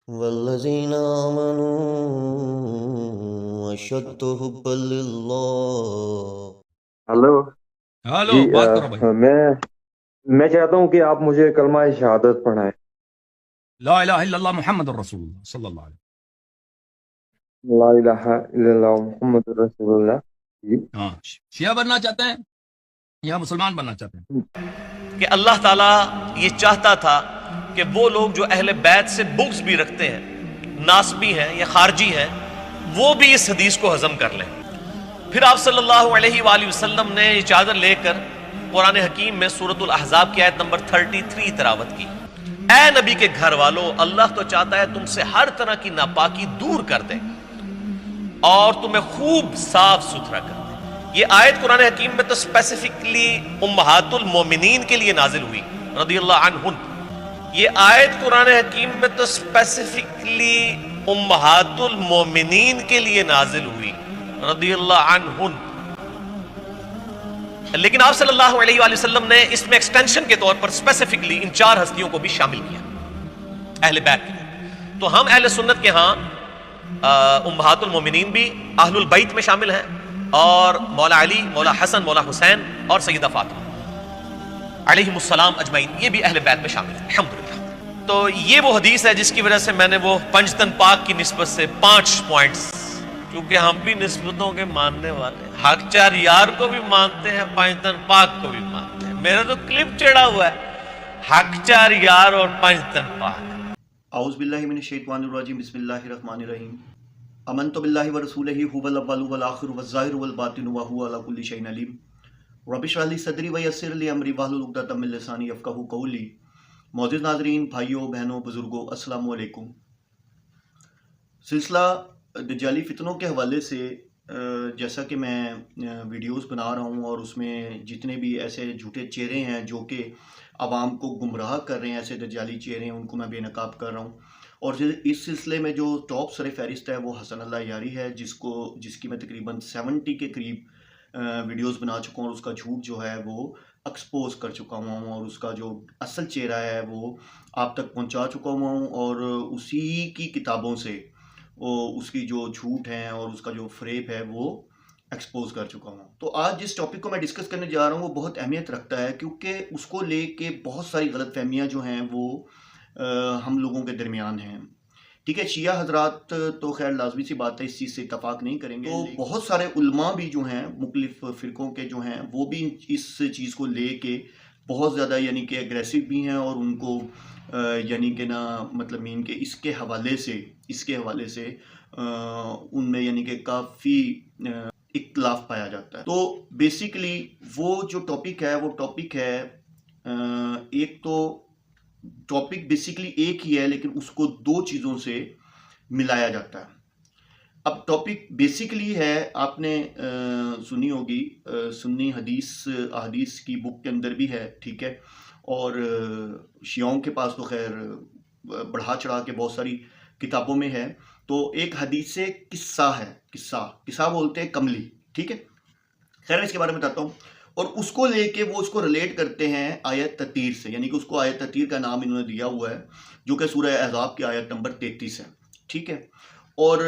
والذین آمنوا اشد حبا للہ۔ ہلو ہلو جی بات کرو بھائی. میں چاہتا ہوں کہ آپ مجھے کلمہ شہادت پڑھائیں. لا الہ الا اللہ محمد الرسول اللہ صلی اللہ علیہ لا الہ الا اللہ محمد رسول اللہ. جی وسلم. ہاں شیعہ بننا چاہتے ہیں یا مسلمان بننا چاہتے ہیں؟ کہ اللہ تعالیٰ یہ چاہتا تھا کہ وہ لوگ جو اہل بیت سے بغض بھی رکھتے ہیں، ناسبی ہیں یا خارجی ہیں، وہ بھی اس حدیث کو ہضم کر لیں. پھر آپ صلی اللہ علیہ وآلہ وسلم نے یہ چادر لے کر قرآن حکیم میں سورۃ الاحزاب کی آیت نمبر 33 تلاوت کی. اے نبی کے گھر والو، اللہ تو چاہتا ہے تم سے ہر طرح کی ناپاکی دور کر دے اور تمہیں خوب صاف ستھرا کر دے. یہ آیت قرآن حکیم میں تو اسپیسیفکلی امہات المومنین کے لیے نازل ہوئی رضی اللہ عنہن. یہ آیت قرآن حکیم میں تو اسپیسیفکلی امہات المومنین کے لیے نازل ہوئی رضی اللہ عنہن، لیکن آپ صلی اللہ علیہ وآلہ وسلم نے اس میں ایکسٹینشن کے طور پر اسپیسیفکلی ان 4 ہستیوں کو بھی شامل کیا اہل بیت کے. تو ہم اہل سنت کے ہاں امہات المومنین بھی اہل البیت میں شامل ہیں، اور مولا علی، مولا حسن، مولا حسین اور سیدہ فاطمہ علیہم السلام اجمعین، یہ بھی اہل بیت میں شامل ہیں الحمدللہ. تو یہ وہ حدیث ہے جس کی وجہ سے میں نے وہ پنجتن پاک کی نسبت سے 5 پوائنٹس، کیونکہ ہم بھی نسبتوں کے ماننے والے ہیں، حق چار یار کو بھی مانتے ہیں، پنجتن پاک کو بھی مانتے ہیں. میرا تو کلپ چڑھا ہوا ہے حق چار یار اور پنجتن پاک. اعوذ باللہ من الشیطان الرجیم، بسم اللہ الرحمن الرحیم. آمنت باللہ ورسولہ هو الاول والآخر والظاہر والباطن وهو علی کل شیء علیم. رب اشرح لی صدری ویسر لی امری واحلل عقدۃ من لسانی یفقہوا قولی. معزز ناظرین، بھائیوں، بہنوں، بزرگوں، السلام علیکم. سلسلہ دجالی فتنوں کے حوالے سے جیسا کہ میں ویڈیوز بنا رہا ہوں، اور اس میں جتنے بھی ایسے جھوٹے چہرے ہیں جو کہ عوام کو گمراہ کر رہے ہیں، ایسے دجالی چہرے ہیں، ان کو میں بے نقاب کر رہا ہوں. اور اس سلسلے میں جو ٹاپ سر فہرست ہے وہ حسن اللہ یاری ہے، جس کی میں تقریباً 70 کے قریب ویڈیوز بنا چکا ہوں، اور اس کا جھوٹ جو ہے وہ ایکسپوز کر چکا ہوا ہوں، اور اس کا جو اصل چہرہ ہے وہ آپ تک پہنچا چکا ہوا ہوں، اور اسی کی کتابوں سے اس کی جو جھوٹ ہیں اور اس کا جو فریب ہے وہ ایکسپوز کر چکا ہوں. تو آج جس ٹاپک کو میں ڈسکس کرنے جا رہا ہوں وہ بہت اہمیت رکھتا ہے، کیونکہ اس کو لے کے بہت ساری غلط فہمیاں جو ہیں وہ ہم لوگوں کے درمیان ہیں. ٹھیک ہے، شیعہ حضرات تو خیر لازمی سی بات ہے، اس چیز سے اتفاق نہیں کریں گے. تو بہت سارے علماء بھی جو ہیں مختلف فرقوں کے جو ہیں وہ بھی اس چیز کو لے کے بہت زیادہ یعنی کہ اگریسو بھی ہیں، اور ان کو یعنی کہ نا مطلب مین کہ اس کے حوالے سے ان میں یعنی کہ کافی اختلاف پایا جاتا ہے. تو بیسیکلی وہ جو ٹاپک ہے وہ ٹاپک ہے ایک تو ٹاپک بیسیکلی ایک ہی ہے، لیکن اس کو 2 چیزوں سے ملایا جاتا ہے. اب ٹاپک بیسیکلی ہے، آپ نے سنی ہوگی، سنی احادیث کی بک کے اندر بھی ہے، ٹھیک ہے، اور شیعوں کے پاس تو خیر بڑھا چڑھا کے بہت ساری کتابوں میں ہے. تو ایک حدیث سے قصہ ہے، قصہ بولتے ہیں کملی، ٹھیک ہے. خیر میں اس کے بارے میں بتاتا ہوں، اور اس کو لے کے وہ اس کو ریلیٹ کرتے ہیں آیت تطہیر سے، یعنی کہ اس کو آیت تطہیر کا نام انہوں نے دیا ہوا ہے، جو کہ سورہ احزاب کی آیت نمبر 33 ہے، ٹھیک ہے. اور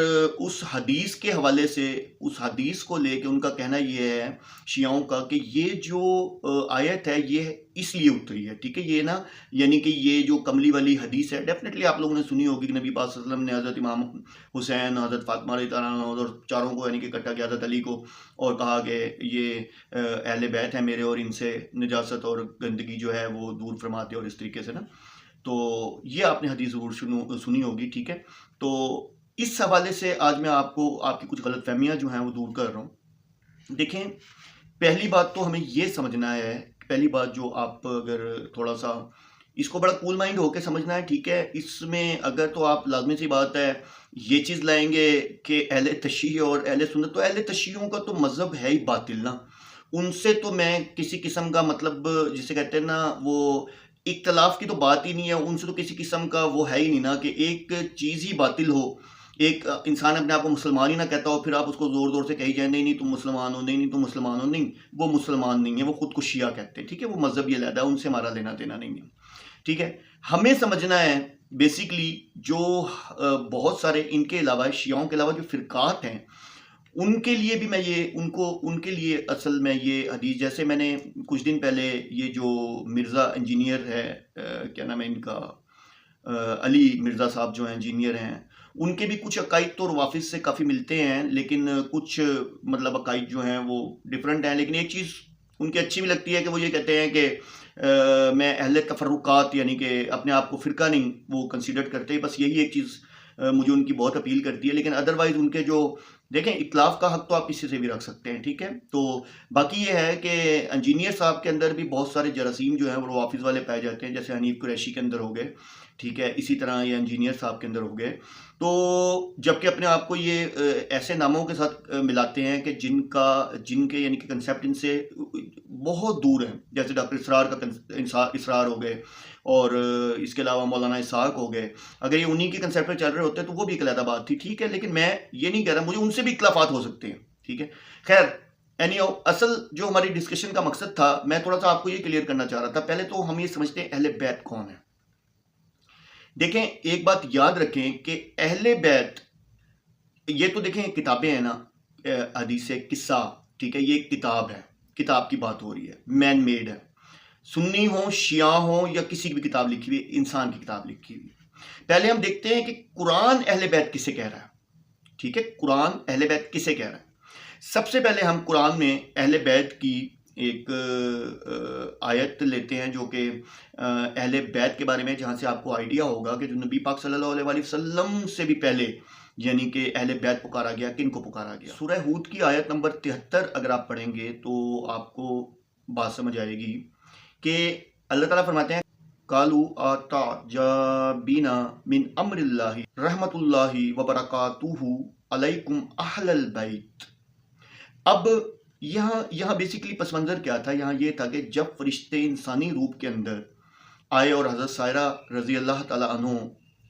اس حدیث کے حوالے سے، اس حدیث کو لے کے ان کا کہنا یہ ہے شیعوں کا کہ یہ جو آیت ہے یہ اس لیے اتری ہے، ٹھیک ہے. یہ نا یعنی کہ یہ جو کملی والی حدیث ہے ڈیفینیٹلی آپ لوگوں نے سنی ہوگی کہ نبی پاک صلی اللہ علیہ وسلم نے حضرت امام حسین، حضرت فاطمہ رضی اللہ عنہا اور چاروں کو یعنی کہ اکٹھا کیا، حضرت علی کو، اور کہا کہ یہ اہل بیت ہیں میرے، اور ان سے نجاست اور گندگی جو ہے وہ دور فرماتے، اور اس طریقے سے نا. تو یہ آپ نے حدیث ضرور سنی ہوگی، ٹھیک ہے. تو اس حوالے سے آج میں آپ کی کچھ غلط فہمیاں جو ہیں وہ دور کر رہا ہوں. دیکھیں، پہلی بات تو ہمیں یہ سمجھنا ہے، پہلی بات جو آپ اگر تھوڑا سا اس کو بڑا کول مائنڈ ہو کے سمجھنا ہے، ٹھیک ہے. اس میں اگر تو آپ لازمی سی بات ہے یہ چیز لائیں گے کہ اہل تشیع اور اہل سنت، تو اہل تشیعوں کا تو مذہب ہے ہی باطل نا. ان سے تو میں کسی قسم کا مطلب جسے کہتے ہیں نا وہ اختلاف کی تو بات ہی نہیں ہے. ان سے تو کسی قسم کا وہ ہے ہی نہیں نا کہ ایک چیز ہی باطل ہو، ایک انسان اپنے آپ کو مسلمان ہی نہ کہتا ہو، پھر آپ اس کو زور زور سے کہی جائے نہیں تم مسلمان ہو، نہیں تم مسلمان ہو. نہیں، وہ مسلمان نہیں ہے، وہ خود کو شیعہ کہتے ہیں، ٹھیک ہے. وہ مذہب یہ علیحدہ ہے، ان سے ہمارا لینا دینا نہیں ہے، ٹھیک ہے. ہمیں سمجھنا ہے بیسیکلی جو بہت سارے ان کے علاوہ شیعوں کے علاوہ جو فرقات ہیں ان کے لیے بھی میں یہ ان کے لیے اصل میں یہ حدیث، جیسے میں نے کچھ دن پہلے یہ جو مرزا انجینئر ہے، کیا نام ہے ان کا، علی مرزا صاحب جو ہیں انجینئر ہیں، ان کے بھی کچھ عقائد تو روافض سے کافی ملتے ہیں، لیکن کچھ مطلب عقائد جو ہیں وہ ڈفرینٹ ہیں. لیکن ایک چیز ان کی اچھی بھی لگتی ہے کہ وہ یہ کہتے ہیں کہ میں اہل تفرقات، یعنی کہ اپنے آپ کو فرقہ نہیں وہ کنسیڈر کرتے. بس یہی ایک چیز مجھے ان کی بہت اپیل کرتی ہے. لیکن ادروائز ان کے جو دیکھیں اختلاف کا حق تو آپ کسی سے بھی رکھ سکتے ہیں، ٹھیک ہے. تو باقی یہ ہے کہ انجینئر صاحب کے اندر بھی بہت سارے جراثیم جو ہیں وہ روافض والے پائے جاتے ہیں، جیسے حنیف قریشی کے اندر ہو گئے، ٹھیک ہے، اسی طرح یہ انجینئر صاحب کے اندر ہو گئے. تو جبکہ اپنے آپ کو یہ ایسے ناموں کے ساتھ ملاتے ہیں کہ جن کے یعنی کہ کنسیپٹ ان سے بہت دور ہیں، جیسے ڈاکٹر اسرار کا اسرار ہو گئے، اور اس کے علاوہ مولانا اسحاق ہو گئے. اگر یہ انہی کے کنسیپٹ پہ چل رہے ہوتے تو وہ بھی ایک علیحدہ بات تھی، ٹھیک ہے. لیکن میں یہ نہیں کہہ رہا، مجھے ان سے بھی اختلافات ہو سکتے ہیں، ٹھیک ہے. خیر اصل جو ہماری ڈسکشن کا مقصد تھا، میں تھوڑا سا آپ کو یہ کلیئر کرنا چاہ رہا تھا. پہلے تو ہم یہ سمجھتے ہیں اہل بیت کون ہے. دیکھیں ایک بات یاد رکھیں کہ اہل بیت، یہ تو دیکھیں کتابیں ہیں نا، حدیث قصہ، ٹھیک ہے، یہ ایک کتاب ہے، کتاب کی بات ہو رہی ہے، مین میڈ ہے. سنی ہوں، شیعہ ہوں، یا کسی کی بھی کتاب لکھی ہوئی، انسان کی کتاب لکھی ہوئی. پہلے ہم دیکھتے ہیں کہ قرآن اہل بیت کسے کہہ رہا ہے، ٹھیک ہے. قرآن اہل بیت کسے کہہ رہا ہے؟ سب سے پہلے ہم قرآن میں اہل بیت کی ایک آیت لیتے ہیں جو کہ اہل بیت کے بارے میں، جہاں سے آپ کو آئیڈیا ہوگا کہ جو نبی پاک صلی اللہ علیہ وسلم سے بھی پہلے یعنی کہ اہل بیت پکارا گیا، کن کو پکارا گیا. سورہ ہود کی آیت نمبر 73 اگر آپ پڑھیں گے تو آپ کو بات سمجھ آئے گی کہ اللہ تعالیٰ فرماتے ہیں قالوا اتعجبین من امر اللہ رحمت اللہ وبرکاتہ علیکم اہل البیت. اب یہاں بیسیکلی پس منظر کیا تھا؟ یہاں یہ تھا کہ جب فرشتے انسانی روپ کے اندر آئے اور حضرت سائرہ رضی اللہ تعالیٰ عنہ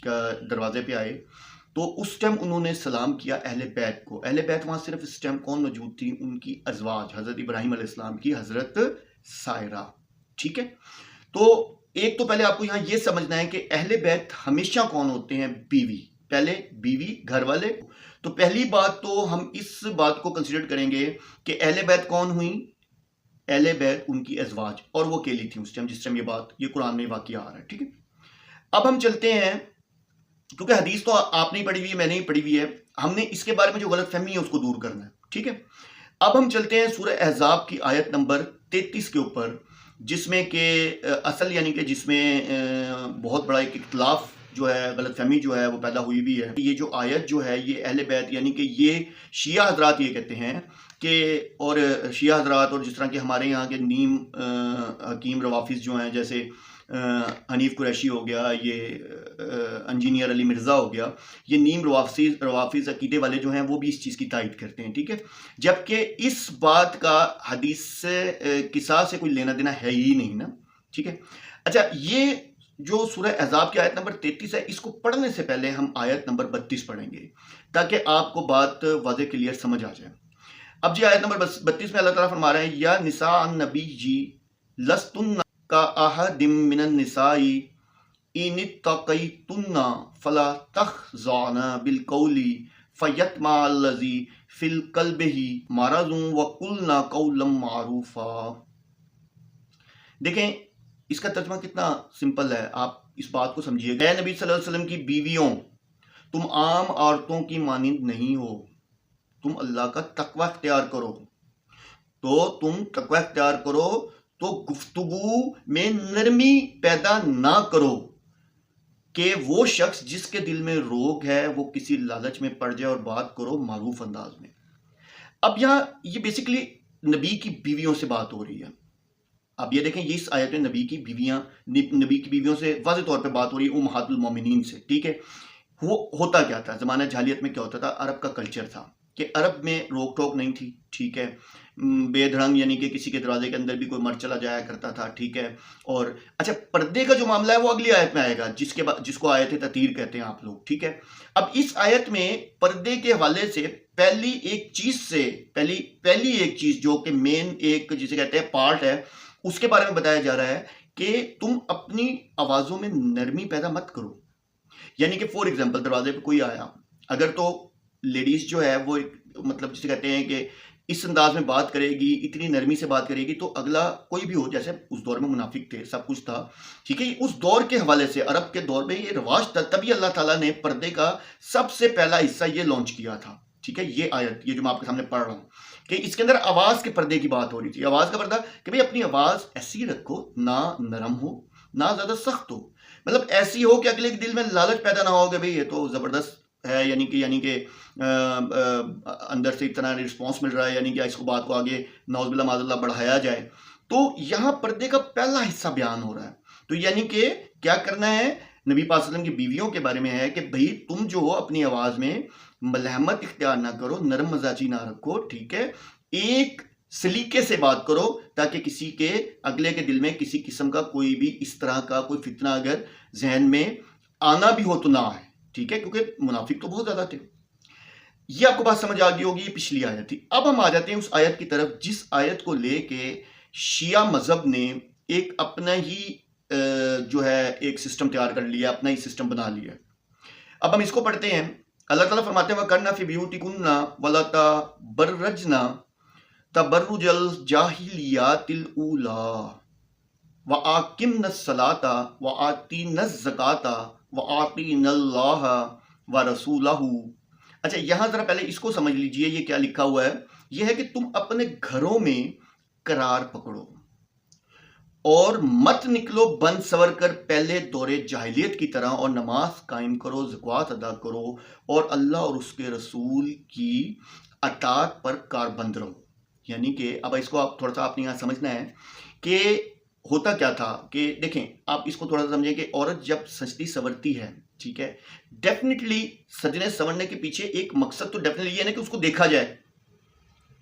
کا دروازے پہ آئے تو اس ٹائم انہوں نے سلام کیا اہل بیت کو. اہل بیت وہاں صرف اس ٹائم کون موجود تھی؟ ان کی ازواج، حضرت ابراہیم علیہ السلام کی حضرت سائرہ، ٹھیک ہے. تو ایک تو پہلے آپ کو یہاں یہ سمجھنا ہے کہ اہل بیت ہمیشہ کون ہوتے ہیں؟ بیوی. پہلے بیوی، گھر والے. تو پہلی بات تو ہم اس بات کو کنسیڈر کریں گے کہ اہل بیت کون ہوئی؟ اہل بیت ان کی ازواج، اور وہ اکیلی تھی اس ٹائم جس ٹائم یہ قرآن میں واقعہ آ رہا ہے، ٹھیک ہے. اب ہم چلتے ہیں، کیونکہ حدیث تو آپ نہیں پڑھی ہوئی ہے، میں نہیں پڑھی ہوئی ہے، ہم نے اس کے بارے میں جو غلط فہمی ہے اس کو دور کرنا ہے، ٹھیک ہے. اب ہم چلتے ہیں سورہ احزاب کی آیت نمبر 33 کے اوپر، جس میں کہ اصل یعنی کہ جس میں بہت بڑا ایک اختلاف جو ہے، غلط فہمی جو ہے وہ پیدا ہوئی بھی ہے. یہ جو آیت جو ہے یہ اہل بیت یعنی کہ یہ شیعہ حضرات یہ کہتے ہیں کہ، اور شیعہ حضرات اور جس طرح کہ ہمارے یہاں کے نیم حکیم روافظ جو ہیں، جیسے حنیف قریشی ہو گیا، یہ انجینئر علی مرزا ہو گیا، یہ نیم روافظ عقیدے والے جو ہیں وہ بھی اس چیز کی تائید کرتے ہیں، ٹھیک ہے. جبکہ اس بات کا حدیث سے قصہ سے کوئی لینا دینا ہے ہی نہیں نا، ٹھیک ہے. اچھا، یہ جو سورہ احزاب کی آیت نمبر 33 ہے، اس کو پڑھنے سے پہلے ہم آیت نمبر 32 پڑھیں گے تاکہ آپ کو بات واضح کلیئر سمجھ آ جائے. اب جی آیت نمبر 32 میں اللہ تعالیٰ فرما رہے ہیں یا نساء النبی جی لستن کا احد من النساء ان اتقیتن فلا تخضعن بالقول فیطمع الذی فی قلبہ مرض وقلن قولا معروفا. دیکھیں اس کا ترجمہ کتنا سمپل ہے، آپ اس بات کو سمجھیے. اے نبی صلی اللہ علیہ وسلم کی بیویوں، تم عام عورتوں کی مانند نہیں ہو، تم اللہ کا تقوی اختیار کرو. تو گفتگو میں نرمی پیدا نہ کرو کہ وہ شخص جس کے دل میں روگ ہے وہ کسی لالچ میں پڑ جائے، اور بات کرو معروف انداز میں. اب یہاں یہ بیسیکلی نبی کی بیویوں سے بات ہو رہی ہے. اب یہ دیکھیں، یہ اس آیت میں نبی کی بیویوں سے واضح طور پہ بات ہو رہی ہے، امہات المومنین سے، ٹھیک ہے. وہ ہوتا کیا تھا زمانہ جاہلیت میں؟ کیا ہوتا تھا؟ عرب کا کلچر تھا کہ عرب میں روک ٹوک نہیں تھی، ٹھیک ہے. بے دھڑنگ یعنی کہ کسی کے دروازے کے اندر بھی کوئی مرد چلا جایا کرتا تھا، ٹھیک ہے. اور اچھا، پردے کا جو معاملہ ہے وہ اگلی آیت میں آئے گا، جس کو آیت تطہیر کہتے ہیں آپ لوگ، ٹھیک ہے. اب اس آیت میں پردے کے حوالے سے پہلی ایک چیز جو کہ مین ایک جسے کہتے ہیں پارٹ ہے، اس کے بارے میں بتایا جا رہا ہے کہ تم اپنی آوازوں میں نرمی پیدا مت کرو. یعنی کہ فور ایگزامپل دروازے پہ کوئی آیا, اگر تو لیڈیز جو ہے وہ مطلب جسے کہتے ہیں کہ اس انداز میں بات کرے گی, اتنی نرمی سے بات کرے گی, تو اگلا کوئی بھی ہو, جیسے اس دور میں منافق تھے, سب کچھ تھا, ٹھیک ہے, اس دور کے حوالے سے عرب کے دور میں یہ رواج تھا, تبھی اللہ تعالیٰ نے پردے کا سب سے پہلا حصہ یہ لانچ کیا تھا, ٹھیک ہے. یہ آیت, یہ جو میں آپ کے سامنے پڑھ رہا ہوں, کہ اس کے اندر آواز کے پردے کی بات ہو رہی تھی. آواز کا پردہ کہ بھئی اپنی آواز ایسی رکھو, نہ نرم ہو نہ زیادہ سخت ہو, مطلب ایسی ہو کہ اگلے کے دل میں لالچ پیدا نہ ہو کہ بھئی یہ تو زبردست ہے, یعنی کہ اندر سے اتنا رسپانس مل رہا ہے, یعنی کہ اس کو بات کو آگے نعوذ باللہ معاذ اللہ بڑھایا جائے. تو یہاں پردے کا پہلا حصہ بیان ہو رہا ہے. تو یعنی کہ کیا کرنا ہے, نبی پاک صلی اللہ علیہ وسلم کی بیویوں کے بارے میں ہے کہ بھئی تم جو ہو اپنی آواز میں ملحمت اختیار نہ کرو, نرم مزاجی نہ رکھو, ٹھیک ہے, ایک سلیقے سے بات کرو تاکہ کسی کے اگلے کے دل میں کسی قسم کا کوئی بھی اس طرح کا کوئی فتنہ اگر ذہن میں آنا بھی ہو تو نہ آئے, ٹھیک ہے, کیونکہ منافق تو بہت زیادہ تھے. یہ آپ کو بات سمجھ آ گئی ہوگی, یہ پچھلی آیت تھی. اب ہم آ جاتے ہیں اس آیت کی طرف جس آیت کو لے کے شیعہ مذہب نے ایک اپنا ہی جو ہے ایک سسٹم تیار کر لیا, اپنا ہی سسٹم بنا لیا. اب ہم اس کو پڑھتے ہیں. اللہ تعالیٰ فرماتے ہیں وَقَرْنَ فِي بِيُوتِكُنَّ وَلَا تَبَرَّجْنَ تَبَرُّجَ الْجَاهِلِيَّاتِ الْأُولَىٰ وَأَقِمْنَ الصَّلَاةَ وَآتِينَ الزَّكَاةَ وَأَطِيعْنَ اللَّهَ وَرَسُولَهُ. اچھا یہاں ذرا پہلے اس کو سمجھ لیجئے, یہ کیا لکھا ہوا ہے. یہ ہے کہ تم اپنے گھروں میں قرار پکڑو اور مت نکلو بند سور کر پہلے دور جاہلیت کی طرح, اور نماز قائم کرو, زکوٰۃ ادا کرو, اور اللہ اور اس کے رسول کی اطاعت پر کاربند رہو. یعنی کہ اب اس کو آپ تھوڑا سا آپ نے یہاں سمجھنا ہے کہ ہوتا کیا تھا. کہ دیکھیں آپ اس کو تھوڑا سا سمجھیں کہ عورت جب سجتی سورتی ہے, ٹھیک ہے, ڈیفینیٹلی سجنے سورنے کے پیچھے ایک مقصد تو ڈیفینیٹلی یہ ہے کہ اس کو دیکھا جائے,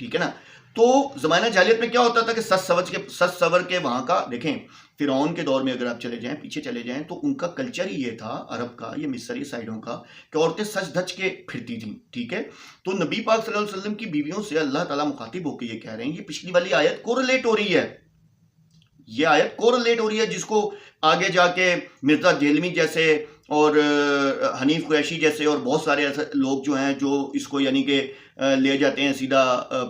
ٹھیک ہے نا. تو زمانہ جاہلیت میں کیا ہوتا تھا کہ سج سور کے وہاں کا, دیکھیں فرعون کے دور میں اگر آپ چلے جائیں, پیچھے چلے جائیں, تو ان کا کلچر ہی یہ تھا عرب کا, یہ مصری سائڈوں کا, کہ عورتیں سج دھج کے پھرتی تھیں, ٹھیک ہے. تو نبی پاک صلی اللہ علیہ وسلم کی بیویوں سے اللہ تعالیٰ مخاطب ہو کے یہ کہہ رہے ہیں, یہ پچھلی والی آیت کوریلیٹ ہو رہی ہے, یہ آیت کوریلیٹ ہو رہی ہے, جس کو آگے جا کے مرزا جیلمی جیسے اور حنیف قریشی جیسے اور بہت سارے ایسے لوگ جو ہیں جو اس کو یعنی کہ لے جاتے ہیں سیدھا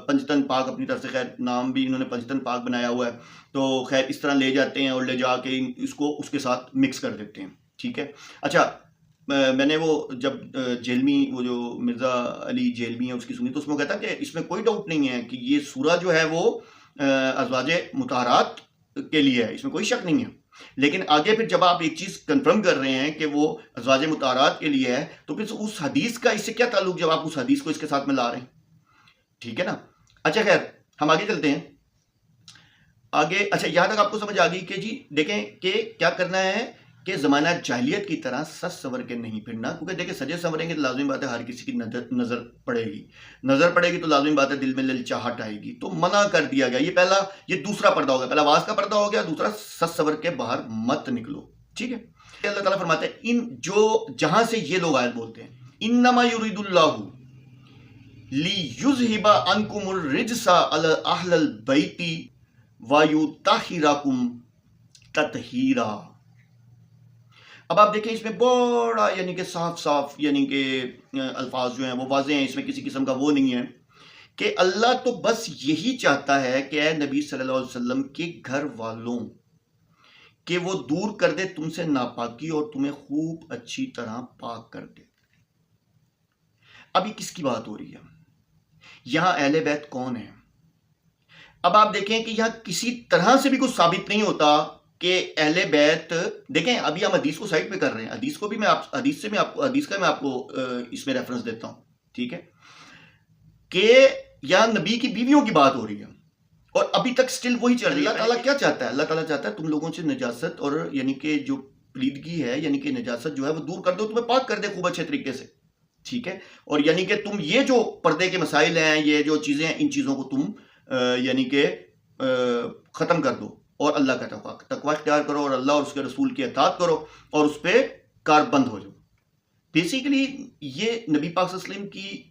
پنجتن پاک اپنی طرف سے, خیر نام بھی انہوں نے پنجتن پاک بنایا ہوا ہے, تو خیر اس طرح لے جاتے ہیں اور لے جا کے اس کو اس کے ساتھ مکس کر دیتے ہیں, ٹھیک ہے. اچھا میں نے وہ جب جیلمی, وہ جو مرزا علی جیلمی ہے, اس کی سنی تو اس میں کہتا کہ اس میں کوئی ڈاؤٹ نہیں ہے کہ یہ سورہ جو ہے وہ ازواج مطہرات کے لیے ہے, اس میں کوئی شک نہیں ہے. لیکن آگے پھر جب آپ ایک چیز کنفرم کر رہے ہیں کہ وہ ازواج مطہرات کے لیے ہے, تو پھر اس حدیث کا اس سے کیا تعلق جب آپ اس حدیث کو اس کے ساتھ ملا رہے ہیں, ٹھیک ہے نا. اچھا خیر ہم آگے چلتے ہیں آگے. اچھا یہاں تک آپ کو سمجھ آ گئی کہ جی دیکھیں کہ کیا کرنا ہے کہ زمانہ جاہلیت کی طرح سج سور کے نہیں پھرنا, کیونکہ دیکھیں سجے سوریں گے تو لازمی بات ہے ہر کسی کی نظر پڑے گی, تو لازمی بات ہے دل میں للچاہٹ آئے گی, تو منع کر دیا گیا. یہ پہلا, یہ دوسرا پردہ ہو گیا. پہلا آواز کا پردہ ہو گیا, دوسرا سج سور کے باہر مت نکلو, ٹھیک ہے. اللہ تعالیٰ فرماتے ہیں ان جو جہاں سے یہ لوگ آیت بولتے ہیں, انما یرید اللہ لیذھب عنکم الرجس علی اہل البیت ویطہرکم تطہیرا. اب آپ دیکھیں اس میں بڑا یعنی کہ صاف یعنی کہ الفاظ جو ہیں وہ واضح ہیں, اس میں کسی قسم کا وہ نہیں ہے کہ اللہ تو بس یہی چاہتا ہے کہ اے نبی صلی اللہ علیہ وسلم کے گھر والوں کہ وہ دور کر دے تم سے ناپاکی اور تمہیں خوب اچھی طرح پاک کر دے. اب یہ کس کی بات ہو رہی ہے, یہاں اہل بیت کون ہے. اب آپ دیکھیں کہ یہاں کسی طرح سے بھی کچھ ثابت نہیں ہوتا کہ اہل بیت, دیکھیں ابھی ہم حدیث کو سائڈ پہ کر رہے ہیں, حدیث کو بھی میں حدیث کا میں آپ کو اس میں ریفرنس دیتا ہوں, ٹھیک ہے, کہ یہاں نبی کی بیویوں کی بات ہو رہی ہے اور ابھی تک سٹل وہی چل رہی ہے. اللہ تعالیٰ کیا چاہتا ہے, اللہ تعالیٰ چاہتا ہے تم لوگوں سے نجاست اور یعنی کہ جو پلیدگی ہے یعنی کہ نجاست جو ہے وہ دور کر دو, تمہیں پاک کر دے خوب اچھے طریقے سے, ٹھیک ہے. اور یعنی کہ تم یہ جو پردے کے مسائل ہیں, یہ جو چیزیں ہیں, ان چیزوں کو تم یعنی کہ ختم کر دو اور اللہ کا تقوی اختیار کرو اور اللہ اور اس کے رسول کی اطاعت کرو اور اس پہ کاربند ہو جاؤ. بیسیکلی یہ نبی پاک صلی اللہ علیہ وسلم کی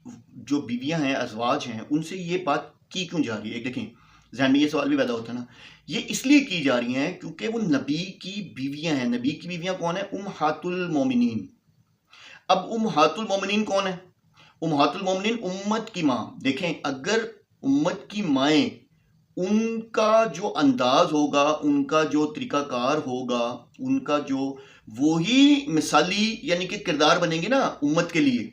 جو بیویاں ہیں, ازواج ہیں, ان سے یہ بات کی کیوں جا رہی ہے. دیکھیں ذہن میں یہ سوال بھی پیدا ہوتا ہے نا, یہ اس لیے کی جا رہی ہیں کیونکہ وہ نبی کی بیویاں ہیں. نبی کی بیویاں کون ہیں؟ امہات المومنین. اب امہات المومنین کون ہے؟ امہات المومنین امت کی ماں. دیکھیں اگر امت کی مائیں ان کا جو انداز ہوگا، ان کا جو طریقہ کار ہوگا، ان کا جو وہی مثالی یعنی کہ کردار بنیں گے نا امت کے لیے،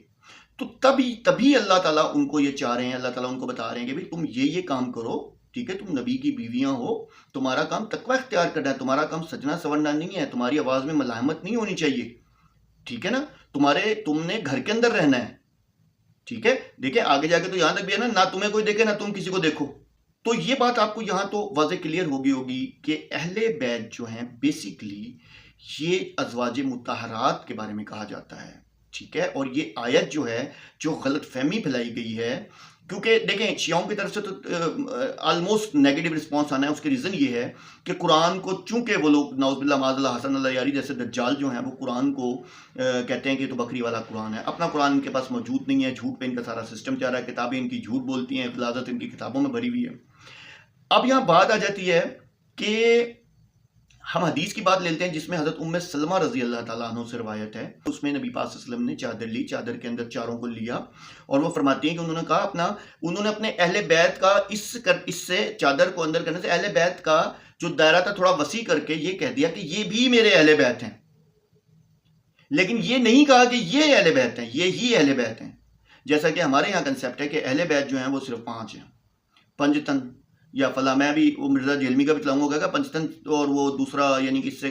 تو تبھی اللہ تعالیٰ ان کو یہ چاہ رہے ہیں، اللہ تعالیٰ ان کو بتا رہے ہیں کہ بھئی تم یہ کام کرو، ٹھیک ہے، تم نبی کی بیویاں ہو، تمہارا کام تقوی اختیار کرنا ہے، تمہارا کام سجنا سورنا نہیں ہے، تمہاری آواز میں ملائمت نہیں ہونی چاہیے، ٹھیک ہے نا، تم نے گھر کے اندر رہنا ہے، ٹھیک ہے. دیکھیں آگے جا کے تو یہاں تک بھی ہے نا، نہ تمہیں کوئی دیکھے نہ تم کسی کو دیکھو. تو یہ بات آپ کو یہاں تو واضح کلیئر ہوگی کہ اہل بیت جو ہیں بیسیکلی یہ ازواج مطہرات کے بارے میں کہا جاتا ہے، ٹھیک ہے. اور یہ آیت جو ہے جو غلط فہمی پھیلائی گئی ہے، کیونکہ دیکھیں شیعوں کی طرف سے تو آلموسٹ نیگیٹو رسپانس آنا ہے. اس کے ریزن یہ ہے کہ قرآن کو چونکہ وہ لوگ نعوذ باللہ معاذ اللہ حسن اللہ یاری جیسے دجال جو ہیں وہ قرآن کو کہتے ہیں کہ تو بکری والا قرآن ہے، اپنا قرآن ان کے پاس موجود نہیں ہے، جھوٹ پہ ان کا سارا سسٹم چل رہا ہے، کتابیں ان کی جھوٹ بولتی ہیں، غلاظت ان کی کتابوں میں بھری ہوئی ہے. اب یہاں بات آ جاتی ہے کہ ہم حدیث کی بات لیتے ہیں جس میں حضرت ام سلمہ رضی اللہ تعالیٰ عنہ سے روایت ہے. اس میں نبی پاک صلی اللہ علیہ وسلم نے چادر لی، چادر کے اندر چاروں کو لیا، اور وہ فرماتی ہیں کہ انہوں نے اپنے اہل بیت کا اس سے چادر کو اندر کرنے سے اہل بیت کا جو دائرہ تھا تھوڑا وسیع کر کے یہ کہہ دیا کہ یہ بھی میرے اہل بیت ہیں، لیکن یہ نہیں کہا کہ یہ اہل بیت ہیں، یہ ہی اہل بیت ہیں. جیسا کہ ہمارے یہاں کنسیپٹ ہے کہ اہل بیت جو ہیں وہ صرف 5 ہیں، پنجتن یا فلاں. میں بھی وہ مرزا جیلمی کا بھی بتلاؤں گا کہ پنجتن اور وہ دوسرا یعنی کہ اس سے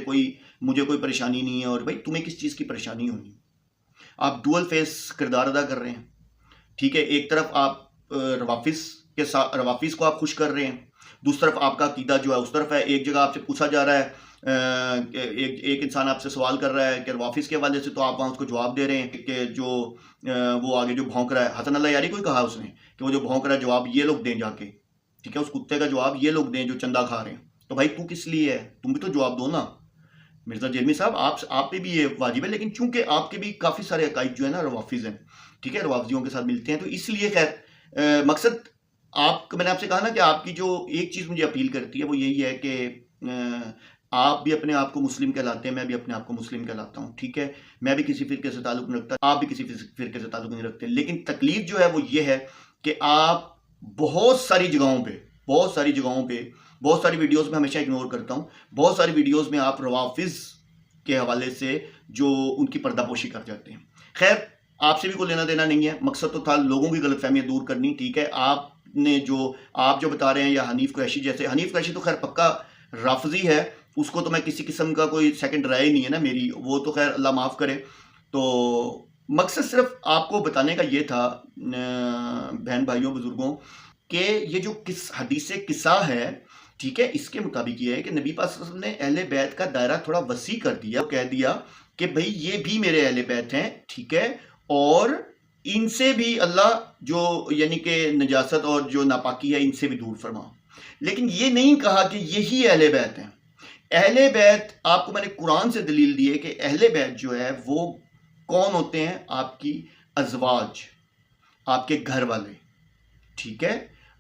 مجھے کوئی پریشانی نہیں ہے. اور بھائی تمہیں کس چیز کی پریشانی ہونی؟ آپ ڈوئل فیس کردار ادا کر رہے ہیں، ٹھیک ہے. ایک طرف آپ روافظ کو آپ خوش کر رہے ہیں، دوسری طرف آپ کا عقیدہ جو ہے اس طرف ہے. ایک جگہ آپ سے پوچھا جا رہا ہے، ایک انسان آپ سے سوال کر رہا ہے کہ روافظ کے حوالے سے، تو آپ وہاں اس کو جواب دے رہے ہیں کہ جو وہ آگے جو بھونک رہا ہے، حسن اللہ یاری کو ہی کہا اس نے کہ وہ جو بھونک رہا ہے جواب یہ لوگ دیں جا کے، ٹھیک ہے، اس کتے کا جواب یہ لوگ دیں جو چندہ کھا رہے ہیں. تو بھائی تو کس لیے ہے؟ تم بھی تو جواب دو نا. مرزا جیلمی صاحب آپ پہ بھی یہ واجب ہے، لیکن چونکہ آپ کے بھی کافی سارے عقائد جو ہے نا روافظ ہیں، ٹھیک ہے، روافضیوں کے ساتھ ملتے ہیں، تو اس لیے خیر مقصد میں نے آپ سے کہا نا کہ آپ کی جو ایک چیز مجھے اپیل کرتی ہے وہ یہی ہے کہ آپ بھی اپنے آپ کو مسلم کہلاتے ہیں، میں بھی اپنے آپ کو مسلم کہلاتا ہوں، ٹھیک ہے. میں بھی کسی فرقے سے تعلق نہیں رکھتا، آپ بھی کسی فرقے سے تعلق نہیں رکھتے، لیکن تکلیف جو ہے وہ یہ ہے کہ آپ بہت ساری جگہوں پہ بہت ساری ویڈیوز میں ہمیشہ اگنور کرتا ہوں، بہت ساری ویڈیوز میں آپ روافظ کے حوالے سے جو ان کی پردہ پوشی کر جاتے ہیں. خیر آپ سے بھی کوئی لینا دینا نہیں ہے، مقصد تو تھا لوگوں کی غلط فہمیاں دور کرنی، ٹھیک ہے. آپ جو بتا رہے ہیں یا حنیف قریشی جیسے، حنیف قریشی تو خیر پکا رافضی ہے، اس کو تو میں کسی قسم کا کوئی سیکنڈ رائے نہیں ہے نا میری، وہ تو خیر اللہ معاف کرے. تو مقصد صرف آپ کو بتانے کا یہ تھا بہن بھائیوں بزرگوں کہ یہ جو حدیث قصہ ہے، ٹھیک ہے، اس کے مطابق یہ ہے کہ نبی پاک صلی اللہ علیہ وسلم نے اہل بیت کا دائرہ تھوڑا وسیع کر دیا، کہہ دیا کہ بھئی یہ بھی میرے اہل بیت ہیں، ٹھیک ہے، اور ان سے بھی اللہ جو یعنی کہ نجاست اور جو ناپاکی ہے ان سے بھی دور فرما. لیکن یہ نہیں کہا کہ یہی اہل بیت ہیں. اہل بیت آپ کو میں نے قرآن سے دلیل دی ہے کہ اہل بیت جو ہے وہ کون ہوتے ہیں؟ آپ کی ازواج، آپ کے گھر والے، ٹھیک ہے.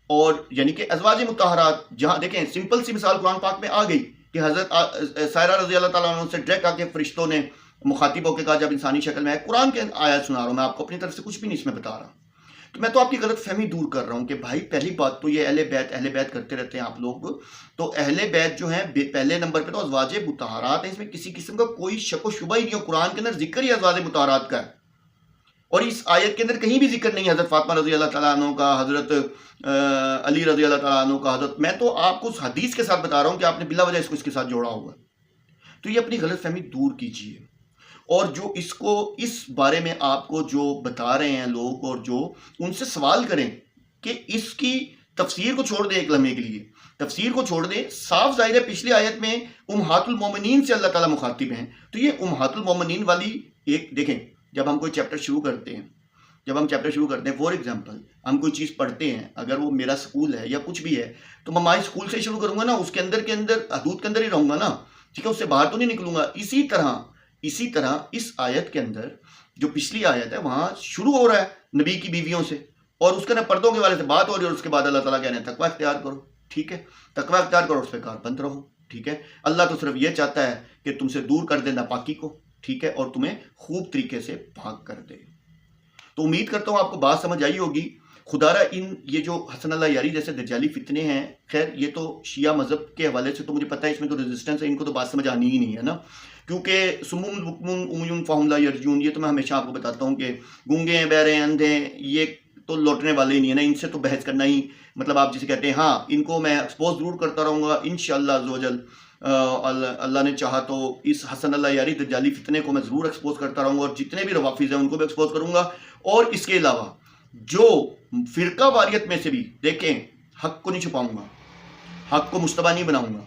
اور یعنی کہ ازواج مطہرات، جہاں دیکھیں سمپل سی مثال قرآن پاک میں آ گئی کہ حضرت سائرہ رضی اللہ تعالیٰ عنہ سے ڈائریکٹ آ کے فرشتوں نے مخاطب ہو کے کہا جب انسانی شکل میں ہے. قرآن کے آیات سنا رہا ہوں میں آپ کو، اپنی طرف سے کچھ بھی نہیں اس میں بتا رہا. تو میں تو آپ کی غلط فہمی دور کر رہا ہوں کہ بھائی پہلی بات تو یہ اہل بیت کرتے رہتے ہیں آپ لوگ. تو اہل بیت جو ہیں پہلے نمبر پہ تو ازواج مطہرات ہیں، اس میں کسی قسم کا کوئی شک و شبہ ہی نہیں ہو. قرآن کے اندر ذکر ہی ازواج مطہرات کا ہے، اور اس آیت کے اندر کہیں بھی ذکر نہیں حضرت فاطمہ رضی اللہ تعالیٰ عنہ کا، حضرت علی رضی اللہ تعالیٰ عنہ کا، حضرت. میں تو آپ کو اس حدیث کے ساتھ بتا رہا ہوں کہ آپ نے بلا وجہ اس کے ساتھ جوڑا ہوا. تو یہ اپنی غلط فہمی دور کیجیے، اور جو اس بارے میں آپ کو جو بتا رہے ہیں لوگ، اور جو ان سے سوال کریں کہ اس کی تفسیر کو چھوڑ دیں، ایک لمحے کے لیے تفسیر کو چھوڑ دیں. صاف ظاہر ہے پچھلی آیت میں امہات المومنین سے اللہ تعالیٰ مخاطب ہیں، تو یہ امہات المومنین والی ایک دیکھیں. جب ہم کوئی چیپٹر شروع کرتے ہیں فور ایگزامپل ہم کوئی چیز پڑھتے ہیں، اگر وہ میرا سکول ہے یا کچھ بھی ہے تو میں مائی سکول سے شروع کروں گا نا، اس کے اندر حدود کے اندر ہی رہوں گا نا، ٹھیک ہے، اس سے باہر تو نہیں نکلوں گا. اسی طرح اس آیت کے اندر جو پچھلی آیت ہے وہاں شروع ہو رہا ہے نبی کی بیویوں سے، اور اس کے اندر پردوں کے والے سے بات ہو رہی ہے، اور اس کے بعد اللہ تعالیٰ کہہ رہے ہیں تقوی اختیار کرو، ٹھیک ہے، تقوی اختیار کرو، اس پہ کاربند رہو، ٹھیک ہے. اللہ تو صرف یہ چاہتا ہے کہ تم سے دور کر دے ناپاکی کو، ٹھیک ہے، اور تمہیں خوب طریقے سے پاک کر دے۔ تو امید کرتا ہوں آپ کو بات سمجھ آئی ہوگی۔ خدا را یہ جو حسن اللہ یاری جیسے دجالی فتنے ہیں، خیر یہ تو شیعہ مذہب کے حوالے سے تو مجھے پتہ ہے اس میں تو ریزسٹنس ہے، ان کو تو بات سمجھ آنی ہی نہیں ہے نا، کیونکہ سموم بکمون امیون فہم لا یرجون، یہ تو میں ہمیشہ آپ کو بتاتا ہوں کہ گونگے ہیں، بہرے ہیں، اندھے ہیں، یہ تو لوٹنے والے ہی نہیں ہے نا، ان سے تو بحث کرنا ہی مطلب آپ جسے کہتے ہیں، ہاں ان کو میں ایکسپوز ضرور کرتا رہوں گا انشاءاللہ عز و جل، اللہ نے چاہا تو اس حسن اللہ یاری دجالی فتنے کو میں ضرور ایکسپوز کرتا رہوں گا، اور جتنے بھی روافظ ہیں ان کو بھی ایکسپوز کروں گا۔ اور اس کے علاوہ جو فرقہ واریت میں سے بھی دیکھیں، حق کو نہیں چھپاؤں گا، حق کو مشتبہ نہیں بناؤں گا۔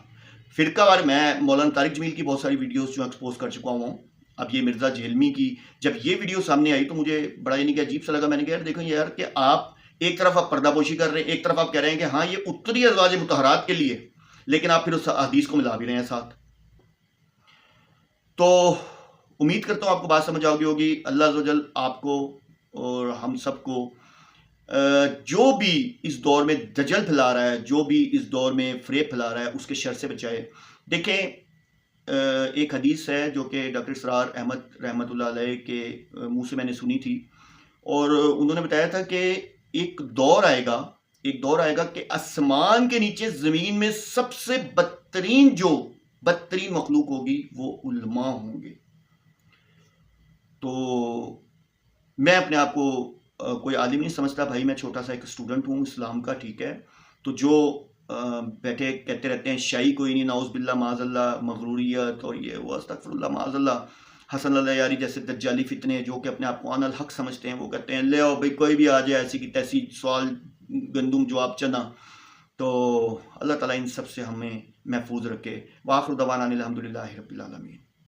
فرقہ وار میں مولانا طارق جمیل کی بہت ساری ویڈیوز جو ایکسپوز کر چکا ہوں۔ اب یہ مرزا جہلمی کی جب یہ ویڈیو سامنے آئی تو مجھے بڑا یعنی کہ عجیب سا لگا، میں نے کہا یار دیکھو یار کہ آپ ایک طرف آپ پردہ پوشی کر رہے ہیں، ایک طرف آپ کہہ رہے ہیں کہ ہاں یہ اتری ازواج مطہرات کے لیے، لیکن آپ پھر اس حدیث کو ملا بھی رہے ہیں ساتھ۔ تو امید کرتا ہوں آپ کو بات سمجھ آ گئی ہوگی۔ اللہ عز و جل آپ کو اور ہم سب کو جو بھی اس دور میں دجل پھیلا رہا ہے، جو بھی اس دور میں فریب پھیلا رہا ہے، اس کے شر سے بچائے۔ دیکھیں ایک حدیث ہے جو کہ ڈاکٹر اسرار احمد رحمۃ اللہ علیہ کے منہ سے میں نے سنی تھی، اور انہوں نے بتایا تھا کہ ایک دور آئے گا کہ آسمان کے نیچے زمین میں سب سے بدترین مخلوق ہوگی وہ علماء ہوں گے۔ تو میں اپنے آپ کو کوئی عالم نہیں سمجھتا بھائی، میں چھوٹا سا ایک اسٹوڈنٹ ہوں اسلام کا، ٹھیک ہے۔ تو جو بیٹھے کہتے رہتے ہیں شاہی کوئی نہیں، نعوذ باللہ معاذ اللہ، مغروریت اور یہ وہ، استغفر اللہ معاذ اللہ، حسن اللہ یاری جیسے دجالی فتنے جو کہ اپنے آپ کو آن الحق سمجھتے ہیں، وہ کہتے ہیں لے آؤ بھائی کوئی بھی آ جائے ایسی کی تیسی، سوال گندم جواب چنا۔ تو اللہ تعالیٰ ان سب سے ہمیں محفوظ رکھے۔ وآخر دعوانا الحمدللہ رب العالمین۔